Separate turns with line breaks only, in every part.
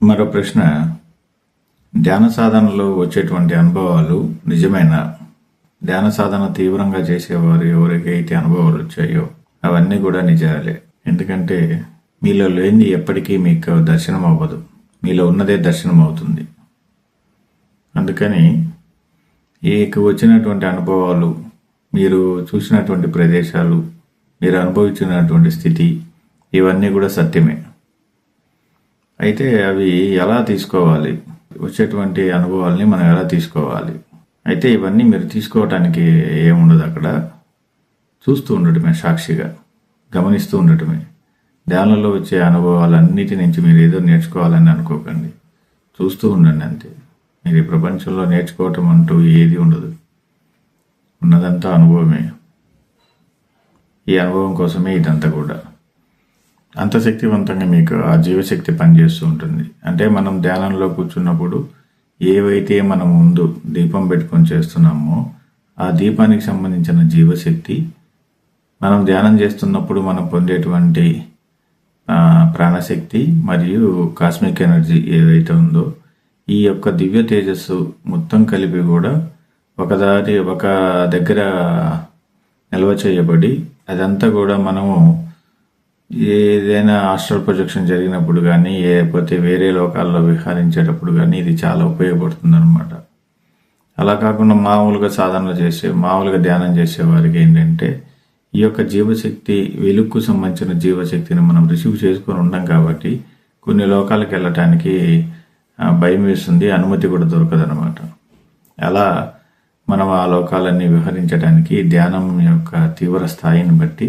మరో ప్రశ్న, ధ్యాన సాధనలో వచ్చేటువంటి అనుభవాలు నిజమేనా? ధ్యాన సాధన తీవ్రంగా చేసేవారు ఎవరికైతే అనుభవాలు వచ్చాయో అవన్నీ కూడా నిజాలే. ఎందుకంటే మీలో లేనిది ఎప్పటికీ మీకు దర్శనం అవ్వదు, మీలో ఉన్నదే దర్శనం అవుతుంది. అందుకని వచ్చినటువంటి అనుభవాలు, మీరు చూసినటువంటి ప్రదేశాలు, మీరు అనుభవించినటువంటి స్థితి, ఇవన్నీ కూడా సత్యమే. అయితే అవి ఎలా తీసుకోవాలి, వచ్చేటువంటి అనుభవాల్ని మనం ఎలా తీసుకోవాలి? అయితే ఇవన్నీ మీరు తీసుకోవటానికి ఏముండదు, అక్కడ చూస్తూ ఉండటమే, సాక్షిగా గమనిస్తూ ఉండటమే. ధ్యానంలో వచ్చే అనుభవాలన్నిటి నుంచి మీరు ఏదో నేర్చుకోవాలని అనుకోకండి, చూస్తూ ఉండండి అంతే. మీరు ఈ ప్రపంచంలో నేర్చుకోవటం అంటూ ఏది ఉండదు, ఉన్నదంతా అనుభవమే. ఈ అనుభవం కోసమే ఇదంతా కూడా. అంత శక్తివంతంగా మీకు ఆ జీవశక్తి పనిచేస్తూ ఉంటుంది. అంటే మనం ధ్యానంలో కూర్చున్నప్పుడు ఏవైతే మనం ముందు దీపం పెట్టుకొని చేస్తున్నామో ఆ దీపానికి సంబంధించిన జీవశక్తి మనం ధ్యానం చేస్తున్నప్పుడు మనం పొందేటువంటి ప్రాణశక్తి మరియు కాస్మిక్ ఎనర్జీ ఏదైతే ఉందో ఈ యొక్క దివ్య తేజస్సు మొత్తం కలిపి కూడా ఒక దగ్గర నిల్వ చేయబడి అదంతా కూడా మనము ఏదైనా ఆస్ట్రల్ ప్రొజెక్షన్ జరిగినప్పుడు కానీ లేకపోతే వేరే లోకాల్లో విహరించేటప్పుడు కానీ ఇది చాలా ఉపయోగపడుతుంది అనమాట. అలా కాకుండా మామూలుగా ధ్యానం చేసే వారికి ఏంటంటే ఈ యొక్క జీవశక్తి, వెలుగుకు సంబంధించిన జీవశక్తిని మనం రిసీవ్ చేసుకొని ఉన్నాం కాబట్టి కొన్ని లోకాలకు వెళ్ళటానికి భయం వేస్తుంది, అనుమతి కూడా దొరకదనమాట. అలా మనం ఆ లోకాలన్నీ విహరించడానికి ధ్యానం యొక్క తీవ్ర స్థాయిని బట్టి,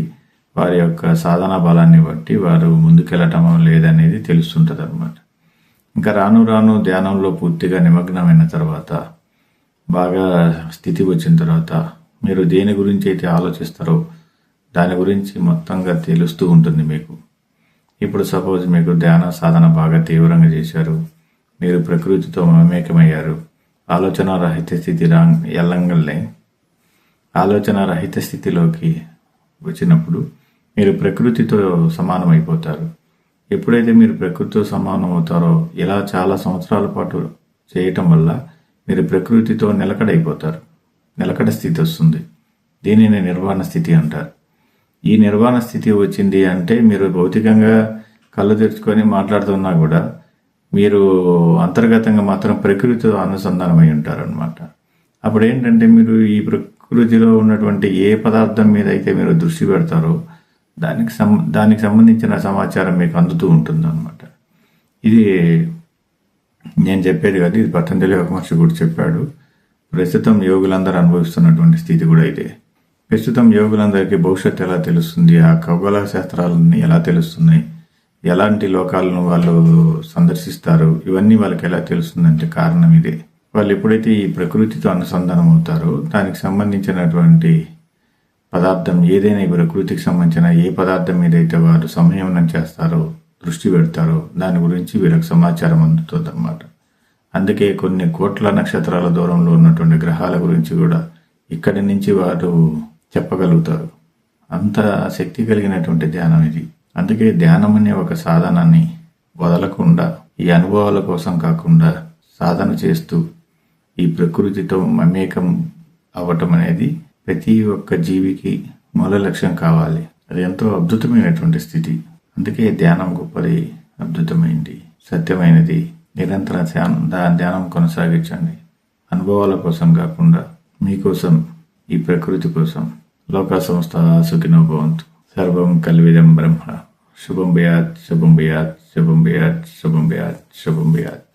వారి యొక్క సాధనా బలాన్ని బట్టి వారు ముందుకెళ్ళటం లేదనేది తెలుస్తుంటుంది అనమాట. ఇంకా రాను రాను ధ్యానంలో పూర్తిగా నిమగ్నమైన తర్వాత, బాగా స్థితి వచ్చిన తర్వాత మీరు దేని గురించి అయితే ఆలోచిస్తారో దాని గురించి మొత్తంగా తెలుస్తూ ఉంటుంది మీకు. ఇప్పుడు సపోజ్ మీకు ధ్యాన సాధన బాగా తీవ్రంగా చేశారు, మీరు ప్రకృతితో మమేకమయ్యారు, ఆలోచన రహిత స్థితి ఎల్లంగల్నే ఆలోచన రహిత స్థితిలోకి వచ్చినప్పుడు మీరు ప్రకృతితో సమానమైపోతారు. ఎప్పుడైతే మీరు ప్రకృతితో సమానం అవుతారో ఇలా చాలా సంవత్సరాల పాటు చేయటం వల్ల మీరు ప్రకృతితో నిలకడైపోతారు, నిలకడ స్థితి వస్తుంది. దీనిని నిర్వాణ స్థితి అంటారు. ఈ నిర్వాణ స్థితి వచ్చింది అంటే మీరు భౌతికంగా కళ్ళు తెరుచుకొని మాట్లాడుతున్నా కూడా మీరు అంతర్గతంగా మాత్రం ప్రకృతితో అనుసంధానమై ఉంటారనమాట. అప్పుడు ఏంటంటే మీరు ఈ ప్రకృతిలో ఉన్నటువంటి ఏ పదార్థం మీద అయితే మీరు దృష్టి పెడతారో దానికి సంబంధించిన సమాచారం మీకు అందుతూ ఉంటుంది అనమాట. ఇది నేను చెప్పేది కాదు, ఇది పతంజలి యోగ మహర్షి కూడా చెప్పాడు. ప్రస్తుతం యోగులందరూ అనుభవిస్తున్నటువంటి స్థితి కూడా ఇదే. ప్రస్తుతం యోగులందరికీ భవిష్యత్తు ఎలా తెలుస్తుంది, ఆ ఖగోళ శాస్త్రాలన్నీ ఎలా తెలుస్తున్నాయి, ఎలాంటి లోకాలను వాళ్ళు సందర్శిస్తారు, ఇవన్నీ వాళ్ళకి ఎలా తెలుస్తుందంటే కారణం ఇదే. వాళ్ళు ఎప్పుడైతే ఈ ప్రకృతితో అనుసంధానం అవుతారో దానికి సంబంధించినటువంటి పదార్థం ఏదైనా, ఈ ప్రకృతికి సంబంధించిన ఏ పదార్థం మీద అయితే వారు సంయమనం చేస్తారో, దృష్టి పెడతారో దాని గురించి వీళ్ళకి సమాచారం అందుతుంది అన్నమాట. అందుకే కొన్ని కోట్ల నక్షత్రాల దూరంలో ఉన్నటువంటి గ్రహాల గురించి కూడా ఇక్కడి నుంచి వారు చెప్పగలుగుతారు. అంత శక్తి కలిగినటువంటి ధ్యానం ఇది. అందుకే ధ్యానం అనే ఒక సాధనాన్ని వదలకుండా, ఈ అనుభవాల కోసం కాకుండా సాధన చేస్తూ ఈ ప్రకృతితో మమేకం అవ్వటం అనేది ప్రతి ఒక్క జీవికి మూల లక్ష్యం కావాలి. అది ఎంతో అద్భుతమైనటువంటి స్థితి. అందుకే ధ్యానం గొప్పది, అద్భుతమైనది, సత్యమైనది. నిరంతర ధ్యానం కొనసాగించండి. అనుభవాల కోసం కాకుండా మీకోసం, ఈ ప్రకృతి కోసం. లోకా సంస్థ సుఖినో భవంతు. సర్వం కల్విదం బ్రహ్మ. శుభం భయాత్, శుభం భయాత్, శుభం భయాత్, శుభం భయాత్, శుభం భయాత్.